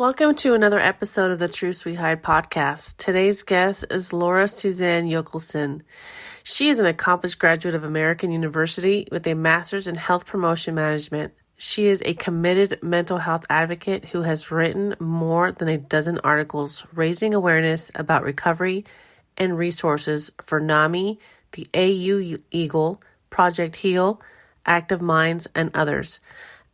Welcome to another episode of the Truth We Hide podcast. Today's guest is Laura Susanne Yochelson. She is an accomplished graduate of American University with a master's in health promotion management. She is a committed mental health advocate who has written more than a dozen articles raising awareness about recovery and resources for NAMI, the AU Eagle, Project Heal, Active Minds, and others.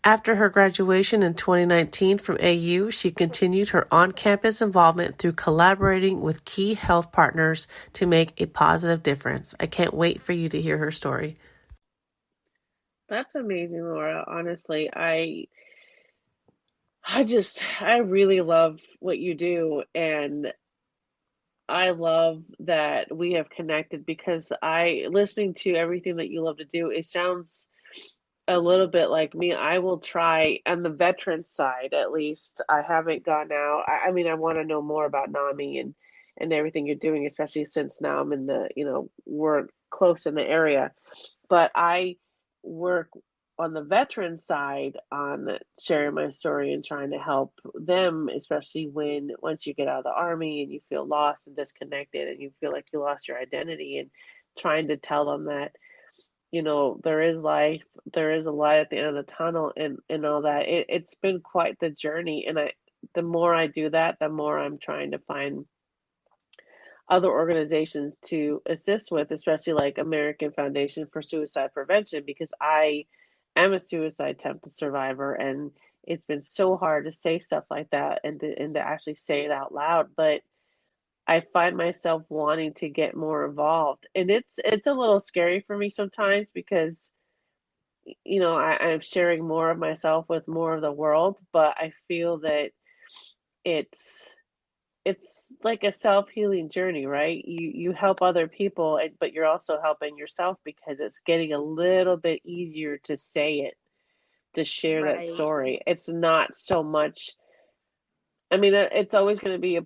After her graduation in 2019 from AU, she continued her on-campus involvement through collaborating with key health partners to make a positive difference. I can't wait for you to hear her story. That's amazing, Laura. Honestly, I really love what you do, and I love that we have connected because listening to everything that you love to do, it sounds a little bit like me. I will try on the veteran side, at least. I haven't gone out. I mean, I want to know more about NAMI and everything you're doing, especially since now I'm in we're close in the area. But I work on the veteran side on sharing my story and trying to help them, especially once you get out of the Army and you feel lost and disconnected and you feel like you lost your identity, and trying to tell them that there is life, there is a light at the end of the tunnel, and all that. It's been quite the journey, and the more I do that, the more I'm trying to find other organizations to assist with, especially like American Foundation for Suicide Prevention, because I am a suicide attempted survivor, and it's been so hard to say stuff like that and to actually say it out loud. But I find myself wanting to get more involved, and it's a little scary for me sometimes because I'm sharing more of myself with more of the world, but I feel that it's like a self-healing journey, right? You help other people, but you're also helping yourself because it's getting a little bit easier to say it, to share that Right. story. It's not so much, I mean, it's always going to be a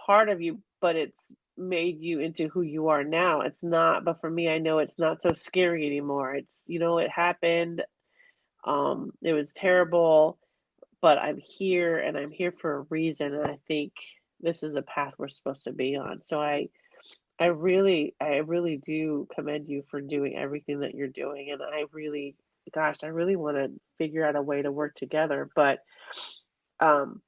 part of you, but it's made you into who you are now. It's not, but for me, I know it's not so scary anymore. It's, it happened. It was terrible, but I'm here and I'm here for a reason. And I think this is a path we're supposed to be on. So I really do commend you for doing everything that you're doing. And I really want to figure out a way to work together. But um,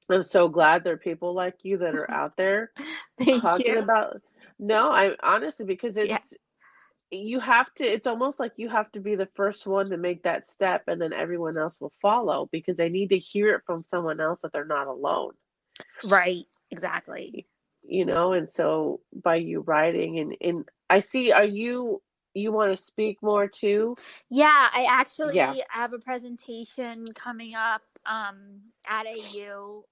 I'm so glad there are people like you that are out there Thank talking you. about. No, I'm honestly, because Yeah. you have to, it's almost like you have to be the first one to make that step, and then everyone else will follow because they need to hear it from someone else that they're not alone. Right. Exactly. And so by you writing and I see, you want to speak more too? Yeah, I Yeah. actually have a presentation coming up at AU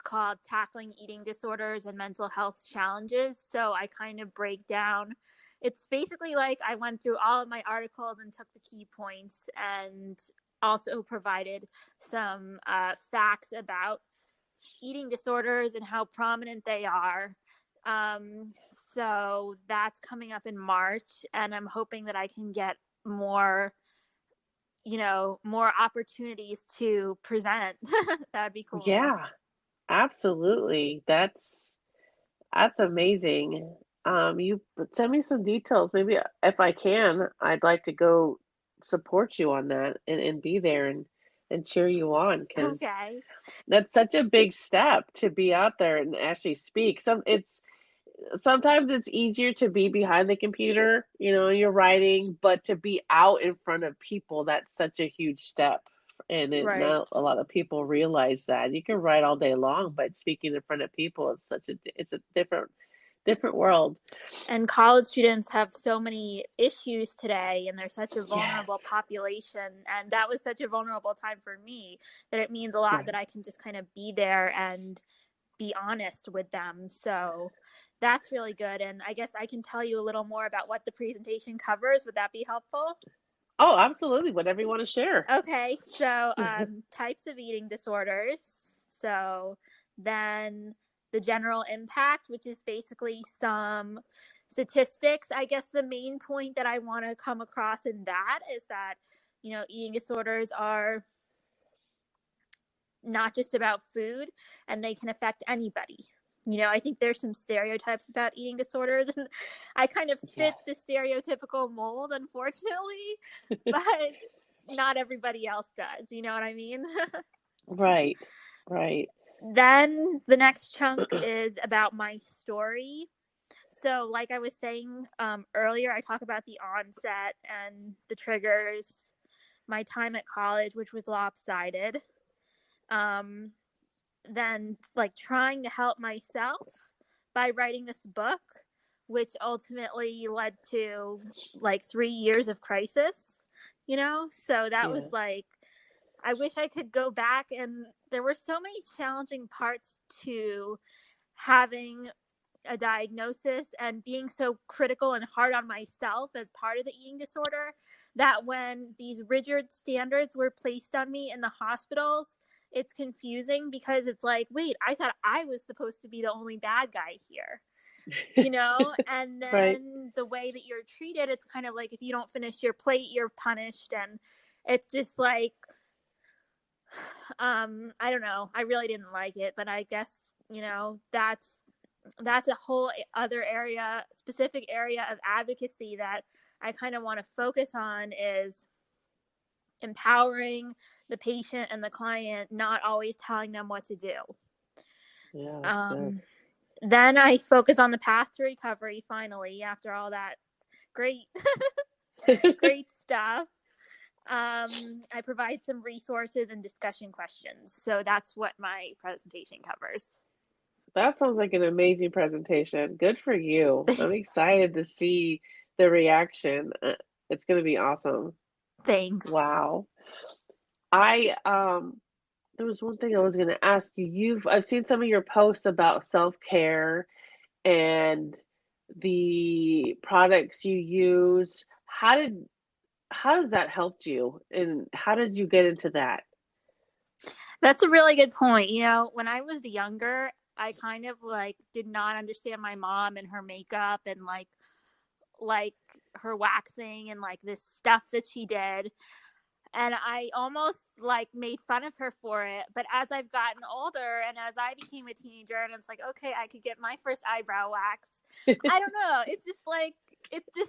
called Tackling Eating Disorders and Mental Health Challenges. So I kind of break down. It's basically like I went through all of my articles and took the key points and also provided some facts about eating disorders and how prominent they are. Um, so that's coming up in March, and I'm hoping that I can get more, more opportunities to present. That'd be cool. Yeah, absolutely. That's amazing. You send me some details. Maybe if I can, I'd like to go support you on that and be there and cheer you on because Okay. that's such a big step to be out there and actually speak. Sometimes it's easier to be behind the computer, you're writing, but to be out in front of people, that's such a huge step. And Right. not a lot of people realize that. You can write all day long, but speaking in front of people, it's a different world. And college students have so many issues today, and they're such a vulnerable Yes. population. And that was such a vulnerable time for me that it means a lot that Right. I can just kind of be there and be honest with them. So that's really good. And I guess I can tell you a little more about what the presentation covers. Would that be helpful? Oh, absolutely. Whatever you want to share. Okay, so types of eating disorders. So then the general impact, which is basically some statistics. I guess the main point that I want to come across in that is that, eating disorders are not just about food, and they can affect anybody. You know, I think there's some stereotypes about eating disorders, and I kind of Yeah. fit the stereotypical mold, unfortunately, but not everybody else does. You know what I mean? Right. Right. Then the next chunk is about my story. So, like I was saying earlier, I talk about the onset and the triggers, my time at college, which was lopsided. Um, then, like, trying to help myself by writing this book, which ultimately led to like 3 years of crisis, you know? So, that was Yeah. like, I wish I could go back, and there were so many challenging parts to having a diagnosis and being so critical and hard on myself as part of the eating disorder that when these rigid standards were placed on me in the hospitals, it's confusing because it's like, wait, I thought I was supposed to be the only bad guy here, you know? And Right. then the way that you're treated, it's kind of like if you don't finish your plate, you're punished. And it's just like, I don't know. I really didn't like it, but I guess, you know, that's a whole other area, specific area of advocacy that I kind of want to focus on is empowering the patient and the client, not always telling them what to do. Yeah, that's good. Um, then I focus on the path to recovery finally after all that great, great stuff. I provide some resources and discussion questions. So that's what my presentation covers. That sounds like an amazing presentation. Good for you. I'm excited to see the reaction. It's going to be awesome. Thanks. Wow. I there was one thing I was going to ask you. I've seen some of your posts about self-care and the products you use. How does that helped you and how did you get into that? That's a really good point. You know, when I was younger, I kind of like did not understand my mom and her makeup and like her waxing and like this stuff that she did. And I almost like made fun of her for it. But as I've gotten older and as I became a teenager and it's like, okay, I could get my first eyebrow wax. I don't know. It's just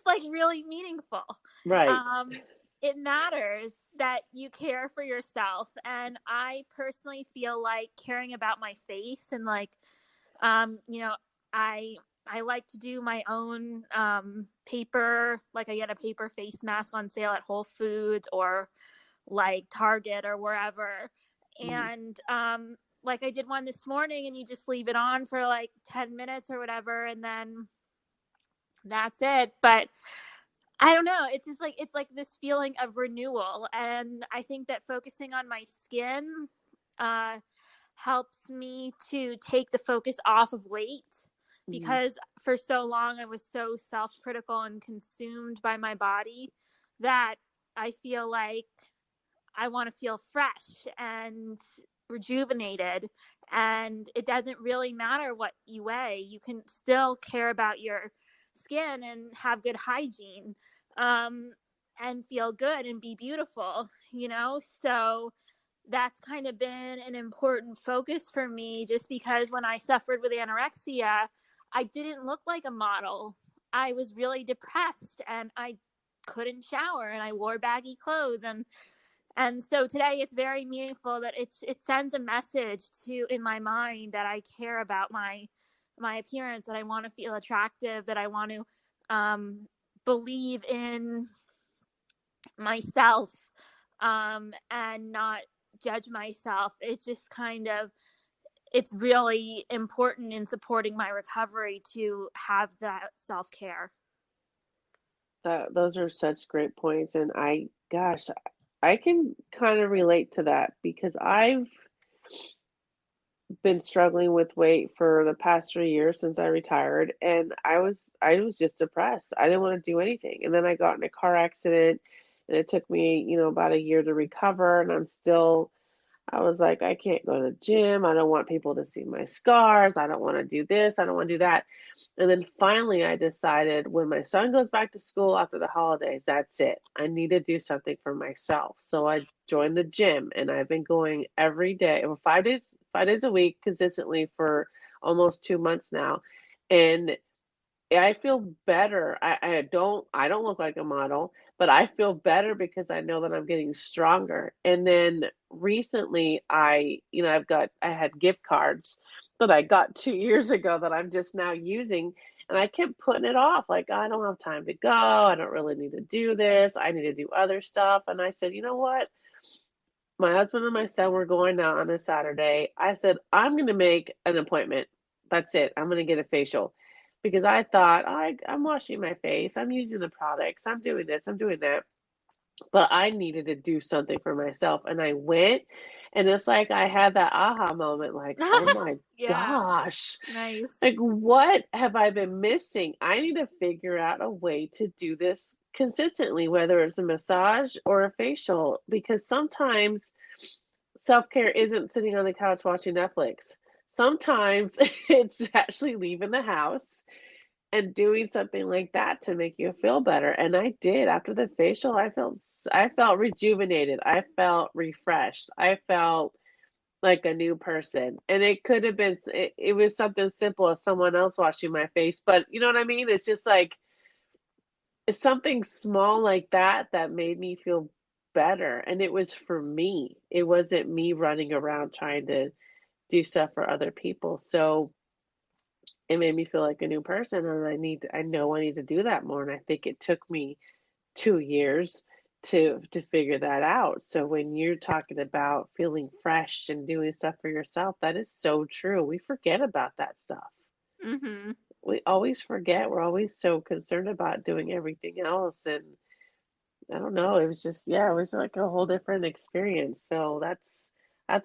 like really meaningful. Right. Um it matters that you care for yourself, and I personally feel like caring about my face and like you know, I like to do my own paper, like I get a paper face mask on sale at Whole Foods or like Target or wherever. Mhm. And like I did one this morning, and you just leave it on for like 10 minutes or whatever, and then that's it. But I don't know, it's like this feeling of renewal, and I think that focusing on my skin uh helps me to take the focus off of weight, Mhm. because for so long I was so self-critical and consumed by my body that I feel like I want to feel fresh and rejuvenated. And it doesn't really matter what you weigh. You can still care about your skin and have good hygiene, um, and feel good and be beautiful, you know? So that's kind of been an important focus for me, just because when I suffered with anorexia, I didn't look like a model. I was really depressed and I couldn't shower and I wore baggy clothes, and so today it's very meaningful that it sends a message to in my mind that I care about my appearance, that I want to feel attractive, that I want to believe in myself, and not judge myself. It's just kind of, it's really important in supporting my recovery to have that self-care. Those are such great points, and gosh, I can kind of relate to that because I've been struggling with weight for the past 3 years since I retired, and I was just depressed. I didn't want to do anything, and then I got in a car accident, and it took me, about a year to recover, and I'm still I was like, I can't go to the gym. I don't want people to see my scars. I don't want to do this. I don't want to do that. And then finally, I decided when my son goes back to school after the holidays, that's it. I need to do something for myself. So I joined the gym, and I've been going every day, or 5 days a week consistently for almost 2 months now. And I feel better. I don't look like a model, but I feel better because I know that I'm getting stronger. And then recently I had gift cards that I got 2 years ago that I'm just now using, and I kept putting it off. Like, I don't have time to go. I don't really need to do this. I need to do other stuff. And I said, you know what? My husband and my son were going out on a Saturday. I said, I'm going to make an appointment. That's it. I'm going to get a facial because I thought I'm washing my face. I'm using the products. I'm doing this. I'm doing that. But I needed to do something for myself. And I went, and it's like I had that aha moment like, oh my Yeah, gosh, nice. like, what have I been missing? I need to figure out a way to do this consistently, whether it's a massage or a facial, because sometimes self-care isn't sitting on the couch watching Netflix. Sometimes it's actually leaving the house and doing something like that to make you feel better. And I did. After the facial, I felt rejuvenated. I felt refreshed. I felt like a new person. And it could have been it was something simple as someone else washing my face, but you know what I mean? It's just like it's something small like that that made me feel better. And it was for me. It wasn't me running around trying to do stuff for other people. So it made me feel like a new person, and I know I need to do that more. And I think it took me 2 years to figure that out. So when you're talking about feeling fresh and doing stuff for yourself, that is so true. We forget about that stuff. Mhm. We always forget. We're always so concerned about doing everything else. And I don't know. It was just, yeah, it was like a whole different experience. So that's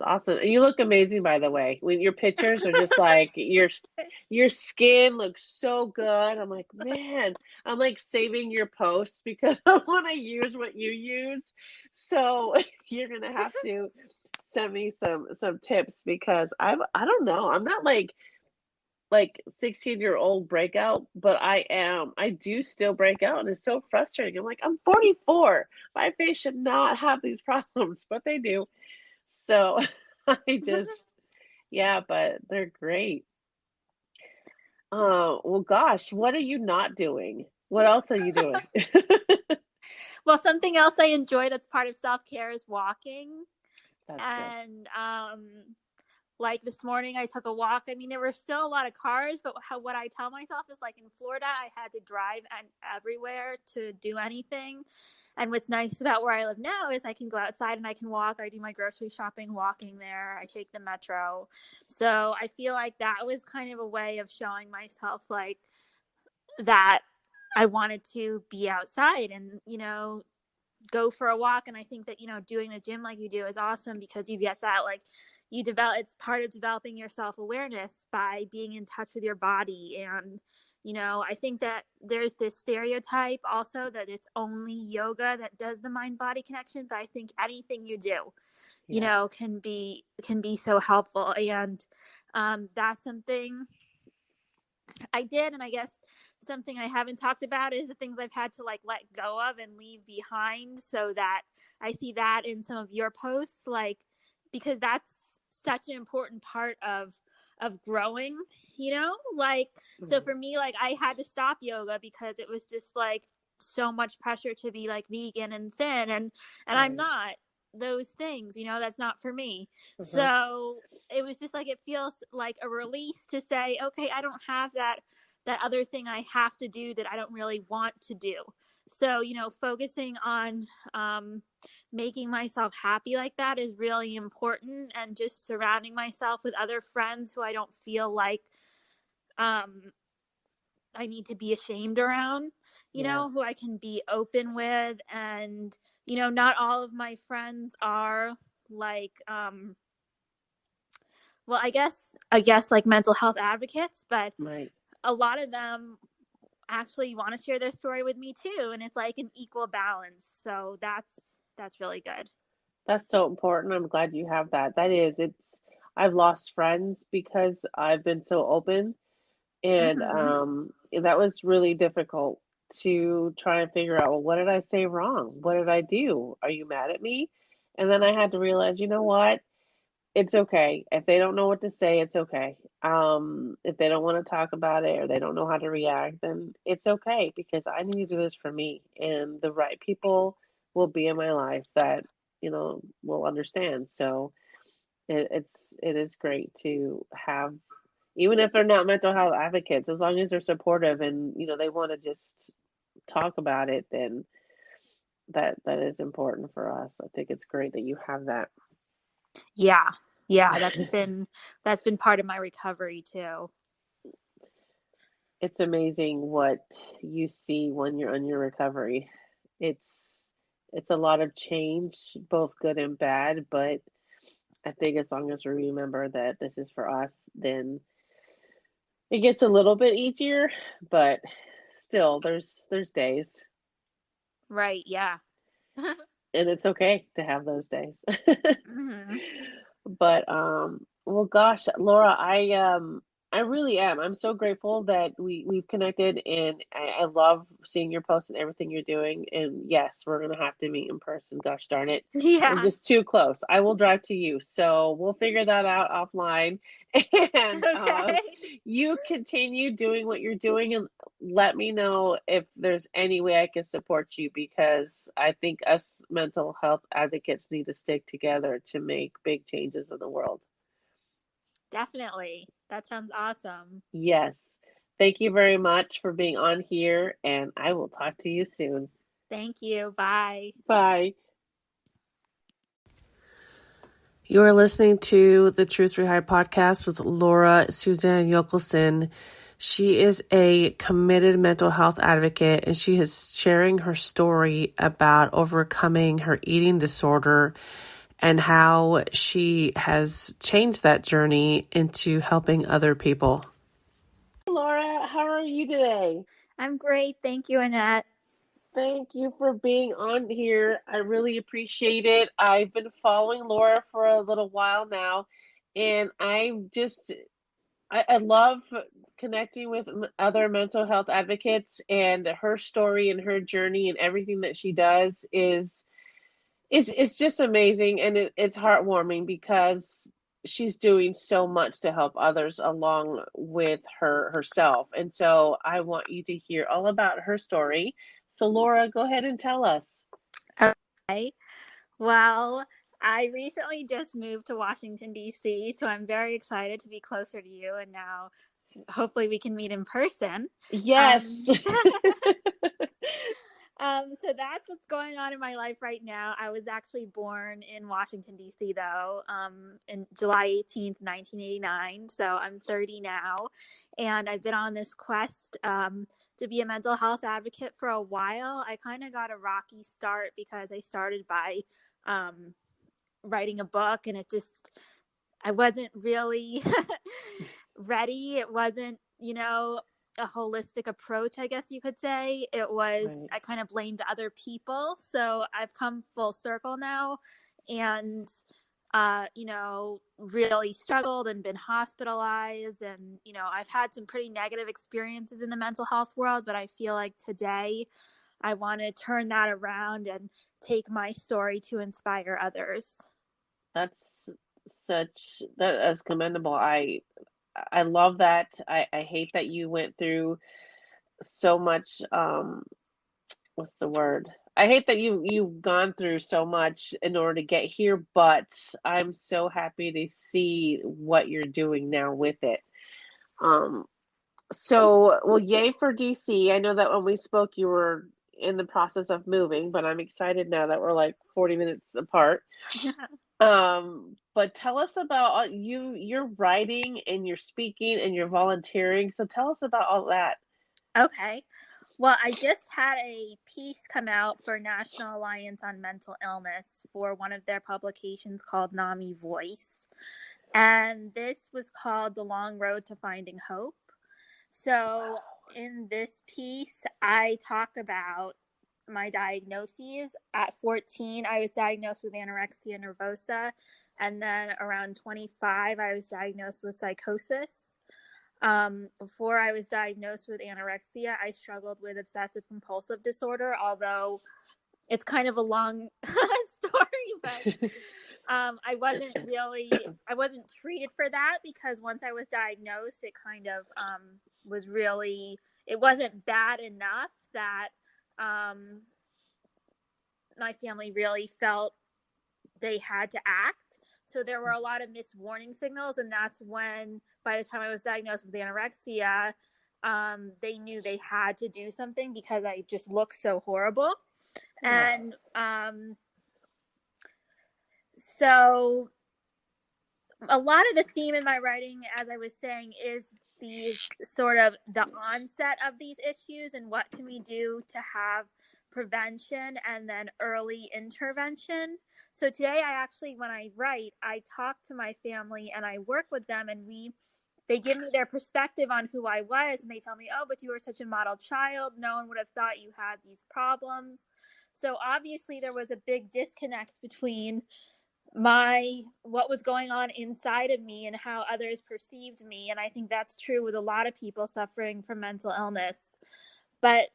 awesome. And you look amazing, by the way. When your pictures are just like your skin looks so good. I'm like, man, I'm like saving your posts because I want to use what you use. So you're gonna have to send me some tips because I don't know. I'm not like 16-year-old breakout, but I do still break out, and it's so frustrating. I'm like, I'm 44. My face should not have these problems, but they do. So I just, yeah, but they're great. Well, gosh, what are you not doing? What else are you doing? Well, something else I enjoy that's part of self-care is walking. That's good. And like this morning I took a walk. I mean, there were still a lot of cars, but what I tell myself is like in Florida I had to drive and everywhere to do anything. And what's nice about where I live now is I can go outside and I can walk. I do my grocery shopping walking there. I take the metro. So I feel like that was kind of a way of showing myself like that I wanted to be outside and, go for a walk. And I think that, doing the gym like you do is awesome because you get that, like, it's part of developing your self-awareness by being in touch with your body. And, I think that there's this stereotype also that it's only yoga that does the mind body connection, but I think anything you do, Yeah. can be so helpful. And that's something I did. And I guess something I haven't talked about is the things I've had to like let go of and leave behind, so that I see that in some of your posts, like, because that's such an important part of growing, like, so Mhm. for me, like, I had to stop yoga because it was just like so much pressure to be like vegan and thin, and I'm Right. not those things, that's not for me. Uh-huh. So it was just like, it feels like a release to say, okay, I don't have that other thing I have to do that I don't really want to do. So, focusing on making myself happy like that is really important, and just surrounding myself with other friends who I don't feel like um, I need to be ashamed around, Yeah. who I can be open with. And, not all of my friends are like, well, I guess like mental health advocates, but Right. a lot of them actually want to share their story with me too, and it's like an equal balance. So that's really good. That's so important. I'm glad you have that. I've lost friends because I've been so open, and Mm-hmm. that was really difficult to try and figure out, well, what did I say wrong? What did I do? Are you mad at me? And then I had to realize, you know what? It's okay. If they don't know what to say, it's okay. If they don't want to talk about it or they don't know how to react, then it's okay because I need to do this for me. And the right people will be in my life that, will understand. So it is great to have, even if they're not mental health advocates, as long as they're supportive and, they want to just talk about it, then that is important for us. I think it's great that you have that. Yeah. Yeah, that's been part of my recovery too. It's amazing what you see when you're on your recovery. It's it's a lot of change, both good and bad, but I think as long as we remember that this is for us, then it gets a little bit easier, but still there's days, Right, yeah. and it's okay to have those days. Hmm. But well, gosh, Laura, I really am. I'm so grateful that we've connected, and I love seeing your posts and everything you're doing. And yes, we're gonna have to meet in person. Gosh darn it, we're Yeah. just too close. I will drive to you, so we'll figure that out offline. And Okay. you continue doing what you're doing, and let me know if there's any way I can support you because I think us mental health advocates need to stick together to make big changes in the world. Definitely. That sounds awesome. Yes. Thank you very much for being on here, and I will talk to you soon. Thank you. Bye. Bye. You are listening to the Truth Rehire podcast with Laura Susanne Yochelson. She is a committed mental health advocate, and she is sharing her story about overcoming her eating disorder and how she has changed that journey into helping other people. Laura, how are you today? I'm great. Thank you, Annette. Thank you for being on here. I really appreciate it. I've been following Laura for a little while now, and I love connecting with other mental health advocates, and her story and her journey and everything that she does is it's just amazing, and it's heartwarming because she's doing so much to help others along with herself. And so I want you to hear all about her story. So Laura, go ahead and tell us. Okay. Well, I recently just moved to Washington, D.C., so I'm very excited to be closer to you, and now hopefully we can meet in person. Yes. Um, so that's what's going on in my life right now. I was actually born in Washington, D.C., though, in July 18th, 1989. So I'm 30 now. And I've been on this quest to be a mental health advocate for a while. I kind of got a rocky start because I started by um, writing a book, and I wasn't really ready. It wasn't, a holistic approach, I guess you could say. Right. I kind of blamed other people. So I've come full circle now and, really struggled and been hospitalized. And, I've had some pretty negative experiences in the mental health world, but I feel like today I want to turn that around and take my story to inspire others. That's that's commendable. I love that. I hate that you went through so much what's the word? I hate that you've gone through so much in order to get here, but I'm so happy to see what you're doing now with it. Um, so well, yay for DC. I know that when we spoke, you were in the process of moving, but I'm excited now that we're like 40 minutes apart. But tell us about you're writing and you're speaking and you're volunteering. So tell us about all that. Okay. Well, I just had a piece come out for National Alliance on Mental Illness for one of their publications called NAMI Voice. And this was called The Long Road to Finding Hope. So, in this piece, I talk about my diagnoses. At 14, I was diagnosed with anorexia nervosa, and then around 25, I was diagnosed with psychosis. Before I was diagnosed with anorexia, I struggled with obsessive compulsive disorder, although it's kind of a long story, but I wasn't treated for that, because once I was diagnosed, it kind of was really, it wasn't bad enough that my family really felt they had to act. So there were a lot of missed warning signals, and that's when, by the time I was diagnosed with anorexia, they knew they had to do something because I just looked so horrible. And so a lot of the theme in my writing, as I was saying, is the sort of the onset of these issues and what can we do to have prevention and then early intervention. So today I actually, when I write, I talk to my family and I work with them, and they give me their perspective on who I was, and they tell me, oh, but you were such a model child. No one would have thought you had these problems. So obviously there was a big disconnect between what was going on inside of me and how others perceived me. And I think that's true with a lot of people suffering from mental illness. But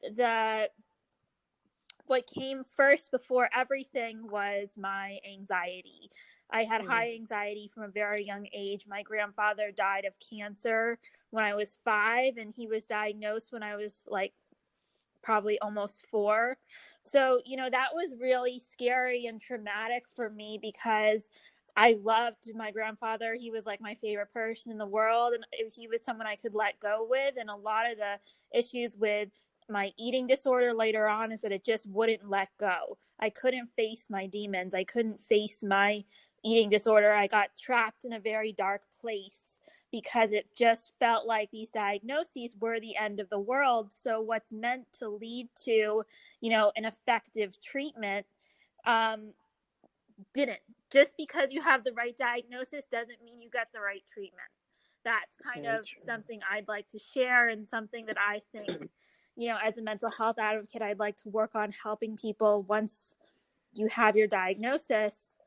what came first before everything was my anxiety. I had high anxiety from a very young age. My grandfather died of cancer when I was 5, and he was diagnosed when I was like probably almost 4. So, that was really scary and traumatic for me, because I loved my grandfather. He was like my favorite person in the world, and he was someone I could let go with. And a lot of the issues with my eating disorder later on is that it just wouldn't let go. I couldn't face my demons. I couldn't face my eating disorder. I got trapped in a very dark place because it just felt like these diagnoses were the end of the world. So what's meant to lead to, an effective treatment, didn't. Just because you have the right diagnosis doesn't mean you get the right treatment. That's kind of something I'd like to share, and something that I think, as a mental health advocate, I'd like to work on helping people once you have your diagnosis,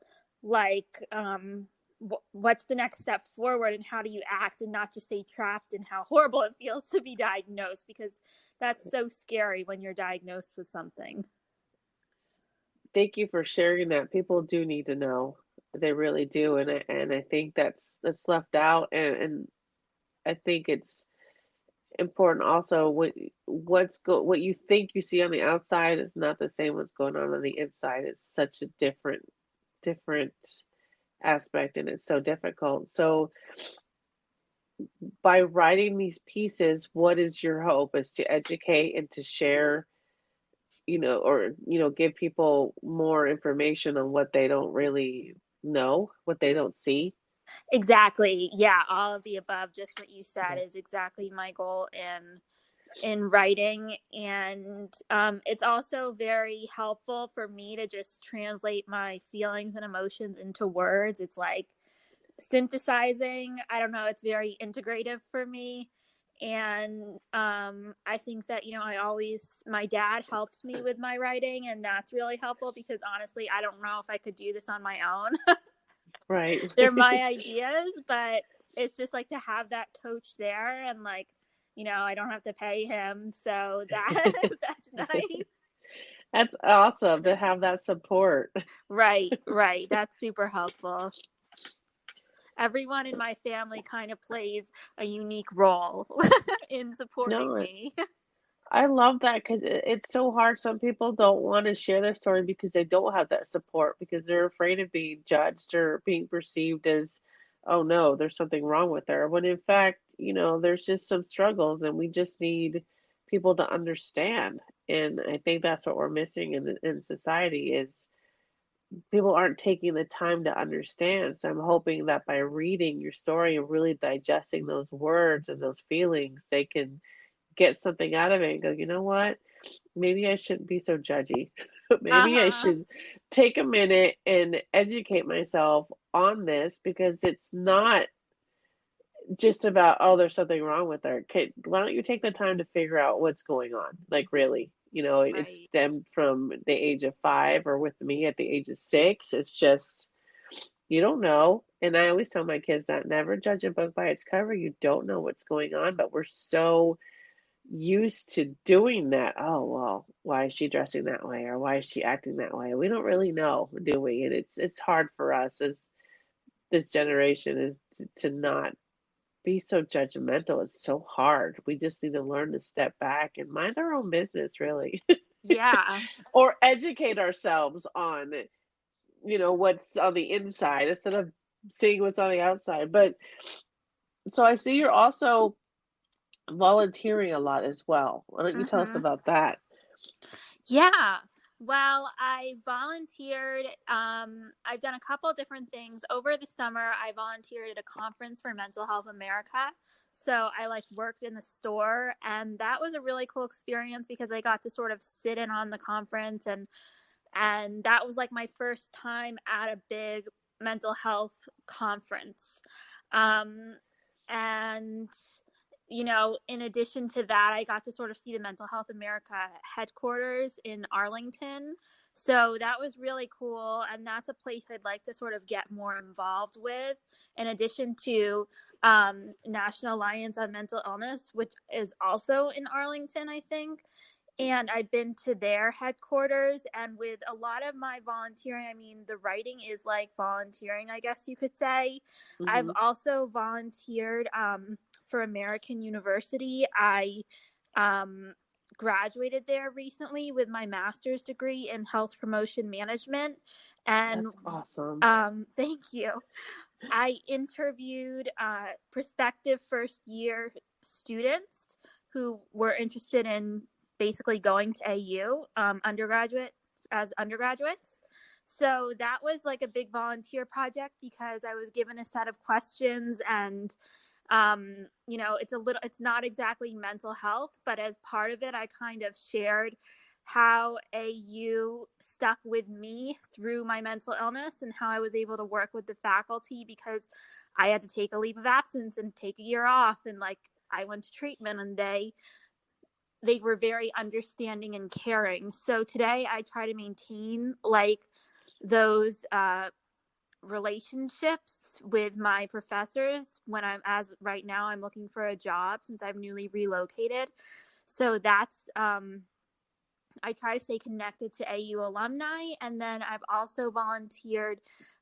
like, what's the next step forward, and how do you act, and not just stay trapped in how horrible it feels to be diagnosed, because that's so scary when you're diagnosed with something. Thank you for sharing that. People do need to know. They really do, and I think that's left out, and I think it's important also. What you think you see on the outside is not the same what's going on the inside. It's such a different aspect, and it's so difficult. So by writing these pieces, what is your hope? Is to educate and to share, or give people more information on what they don't really know, what they don't see? Exactly. Yeah, all of the above. Just what you said is exactly my goal in writing. And it's also very helpful for me to just translate my feelings and emotions into words. It's like synthesizing. I don't know, it's very integrative for me. And I think that, my dad helps me with my writing, and that's really helpful, because honestly, I don't know if I could do this on my own. Right. They're my ideas, but it's just like to have that coach there, and like, I don't have to pay him, so that's nice. That's awesome to have that support. Right. That's super helpful. Everyone in my family kind of plays a unique role in supporting me. I love that, because it's so hard. Some people don't want to share their story because they don't have that support, because they're afraid of being judged or being perceived as, oh no, there's something wrong with her. When in fact, there's just some struggles, and we just need people to understand. And I think that's what we're missing in society, is people aren't taking the time to understand. So I'm hoping that by reading your story and really digesting those words and those feelings, they can get something out of it and go, you know what? Maybe I shouldn't be so judgy. Maybe I should take a minute and educate myself on this, because it's not just about, oh, there's something wrong with her. Why don't you take the time to figure out what's going on? Like, really, It Right. stemmed from the age of 5, or with me at the age of 6. It's just, you don't know. And I always tell my kids that never judge a book by its cover. You don't know what's going on, but we're so used to doing that. Oh, well, why is she dressing that way, or why is she acting that way? We don't really know, do we? And it's hard for us as this generation is to not be so judgmental. It's so hard. We just need to learn to step back and mind our own business, really, Yeah. or educate ourselves on, what's on the inside instead of seeing what's on the outside. But so I see you're also volunteering a lot as well. Why don't you tell us Mm-hmm. about that? Yeah. Well, I volunteered. I've done a couple different things. Over the summer, I volunteered at a conference for Mental Health America. So I worked in the store, and that was a really cool experience because I got to sort of sit in on the conference, and that was my first time at a big mental health conference. Um, and in addition to that, I got to sort of see the Mental Health America headquarters in Arlington. So that was really cool. And that's a place I'd like to sort of get more involved with, in addition to National Alliance on Mental Illness, which is also in Arlington, I think. And I've been to their headquarters, and with a lot of my volunteering, I mean, the writing is like volunteering, I guess you could say. I've Hmm. also volunteered for American University. I graduated there recently with my master's degree in health promotion management. And That's awesome. thank you. I interviewed prospective first year students who were interested in basically going to AU undergraduates. So that was a big volunteer project because I was given a set of questions, and it's not exactly mental health, but as part of it, I kind of shared how AU stuck with me through my mental illness and how I was able to work with the faculty because I had to take a leave of absence and take a year off, and I went to treatment, and they were very understanding and caring. So today I try to maintain those relationships with my professors when right now I'm looking for a job since I've newly relocated. So that's I try to stay connected to AU alumni. And then I've also volunteered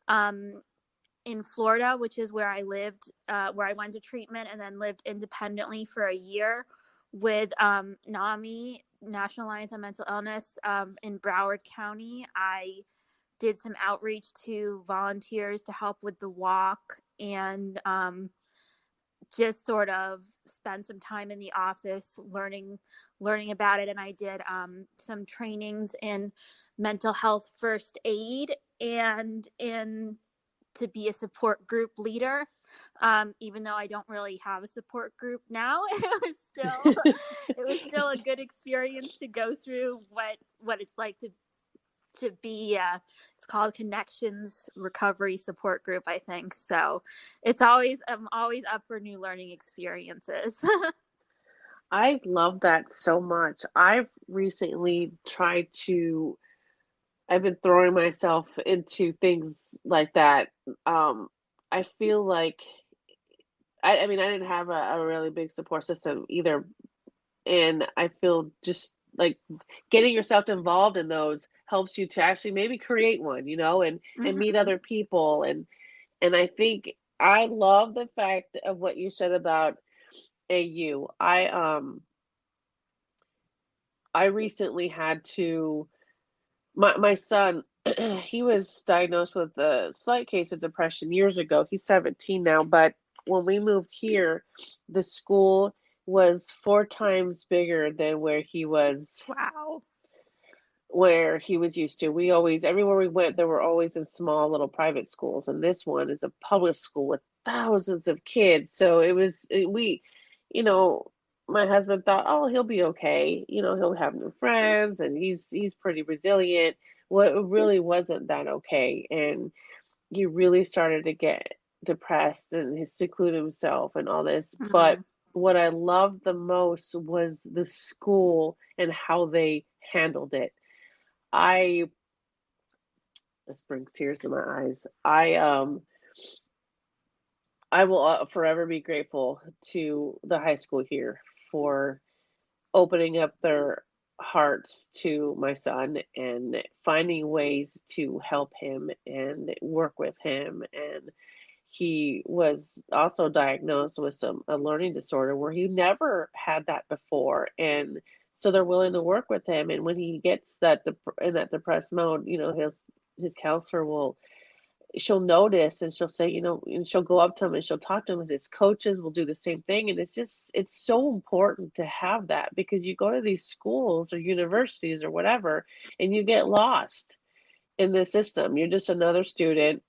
in Florida, which is where I lived, where I went to treatment and then lived independently for a year with NAMI, National Alliance on Mental Illness, in Broward County. I did some outreach to volunteers to help with the walk, and just sort of spend some time in the office learning about it. And I did some trainings in mental health first aid and in to be a support group leader. Even though I don't really have a support group now, it was still a good experience to go through what it's like to be it's called Connections Recovery Support Group, I think. So I'm always up for new learning experiences. I love that so much. I've recently I've been throwing myself into things like that. I feel like, I mean, I didn't have a really big support system either. And I feel just like getting yourself involved in those helps you to actually maybe create one, and meet Mm-hmm. other people. And I think I love the fact of what you said about AU. I recently had to, my son, he was diagnosed with a slight case of depression years ago. He's 17 now, but when we moved here, the school was 4 times bigger than Wow. where he was used to. We always, everywhere we went, there were always in small little private schools, and this one is a public school with thousands of kids. So we, you know, my husband thought, oh, he'll be okay. He'll have new friends, and he's pretty resilient. Well, it really wasn't that okay, and he really started to get depressed and he seclude himself and all this. But Mm-hmm. what I loved the most was the school and how they handled it. This brings tears to my eyes. I will forever be grateful to the high school here for opening up their hearts to my son and finding ways to help him and work with him. And he was also diagnosed with a learning disorder where he never had that before. And so they're willing to work with him. And when he gets in that depressed mode, his counselor she'll notice and she'll say, and she'll go up to him and she'll talk to him, and his coaches will do the same thing. And it's so important to have that, because you go to these schools or universities or whatever, and you get lost in the system. You're just another student.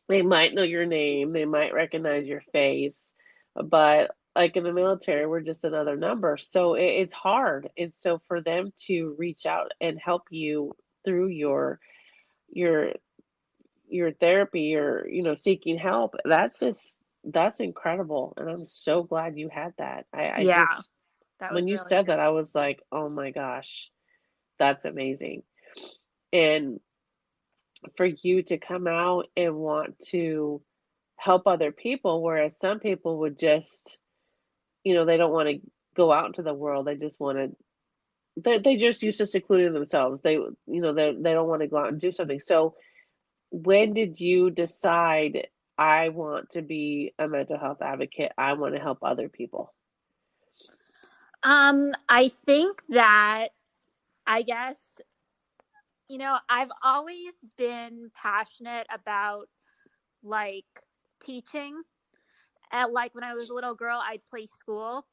They might know your name, they might recognize your face, but like in the military, we're just another number. So it's hard. And so for them to reach out and help you through your therapy, or seeking help, that's incredible. And I'm so glad you had that. I Yeah, just, that when was you really said good. that, I was like, oh my gosh, that's amazing. And for you to come out and want to help other people, whereas some people would just, they don't want to go out into the world. They just want to, they just used to secluding themselves. They don't want to go out and do something. So when did you decide, I want to be a mental health advocate, I want to help other people? I think that, I guess, I've always been passionate about like teaching. Like when I was a little girl, I'd play school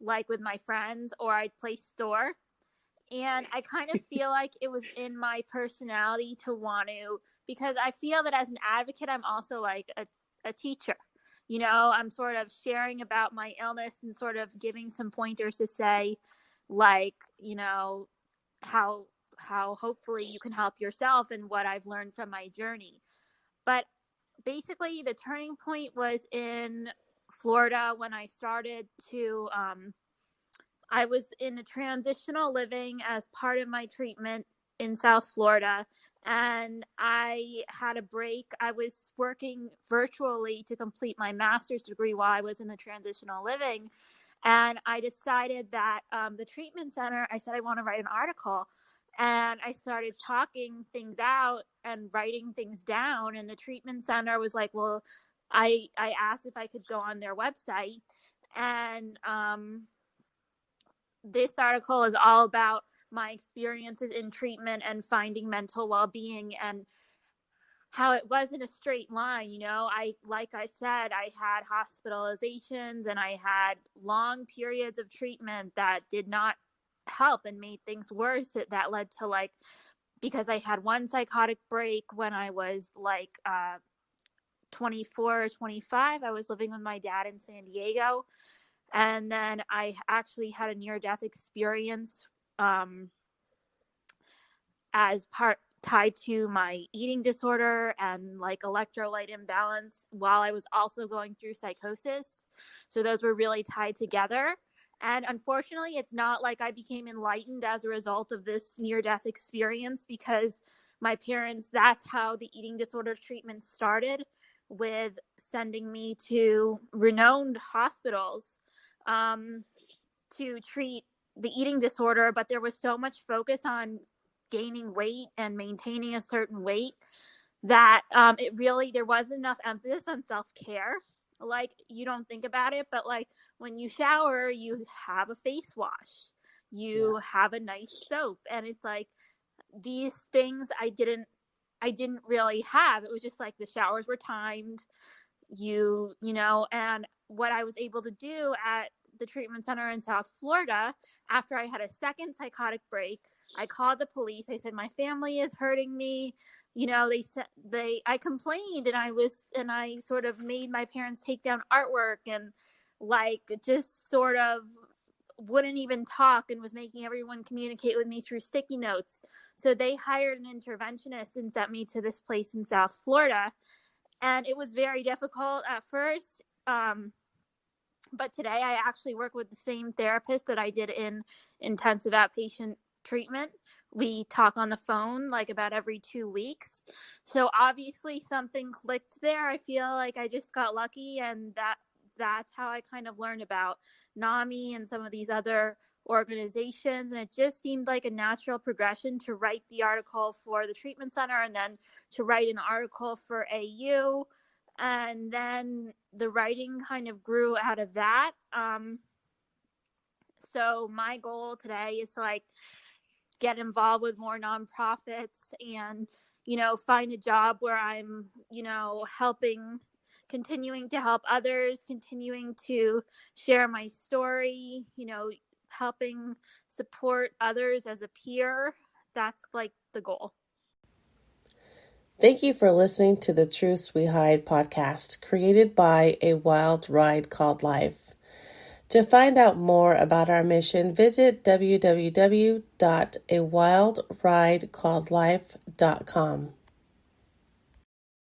like with my friends, or I'd play store. And I kind of feel like it was in my personality to want to, because I feel that as an advocate, I'm also like a teacher. I'm sort of sharing about my illness and sort of giving some pointers to say, like, how hopefully you can help yourself and what I've learned from my journey. But basically, the turning point was in Florida when I started to I was in a transitional living as part of my treatment in South Florida, and I had a break. I was working virtually to complete my master's degree while I was in the transitional living. And I decided that the treatment center, I said I want to write an article. And I started talking things out and writing things down. And the treatment center was like, well, I asked if I could go on their website. And this article is all about my experiences in treatment and finding mental well-being, and how it wasn't a straight line. Like I said, I had hospitalizations and I had long periods of treatment that did not help and made things worse. That led to, like, because I had one psychotic break when I was like 24 or 25, I was living with my dad in San Diego. And then I actually had a near-death experience as part tied to my eating disorder and like electrolyte imbalance while I was also going through psychosis. So those were really tied together. And unfortunately, it's not like I became enlightened as a result of this near-death experience, because my parents, that's how the eating disorder treatment started, with sending me to renowned hospitals to treat the eating disorder. But there was so much focus on gaining weight and maintaining a certain weight that there wasn't enough emphasis on self-care. Like, you don't think about it, but like when you shower, you have a face wash, you have a nice soap, and it's like these things I didn't really have. It was just like the showers were timed, and what I was able to do at the treatment center in South Florida, after I had a second psychotic break, I called the police. I said, my family is hurting me. I complained, and I sort of made my parents take down artwork, and like just sort of wouldn't even talk, and was making everyone communicate with me through sticky notes. So they hired an interventionist and sent me to this place in South Florida. And it was very difficult at first. But today I actually work with the same therapist that I did in intensive outpatient treatment. We talk on the phone like about every 2 weeks. So obviously something clicked there. I feel like I just got lucky, and that's how I kind of learned about NAMI and some of these other organizations. And it just seemed like a natural progression to write the article for the treatment center and then to write an article for AU. And then the writing kind of grew out of that. So my goal today is to like get involved with more nonprofits and, find a job where I'm, continuing to help others, continuing to share my story, helping support others as a peer. That's like the goal. Thank you for listening to the Truths We Hide podcast, created by A Wild Ride Called Life. To find out more about our mission, visit www.awildridecalledlife.com.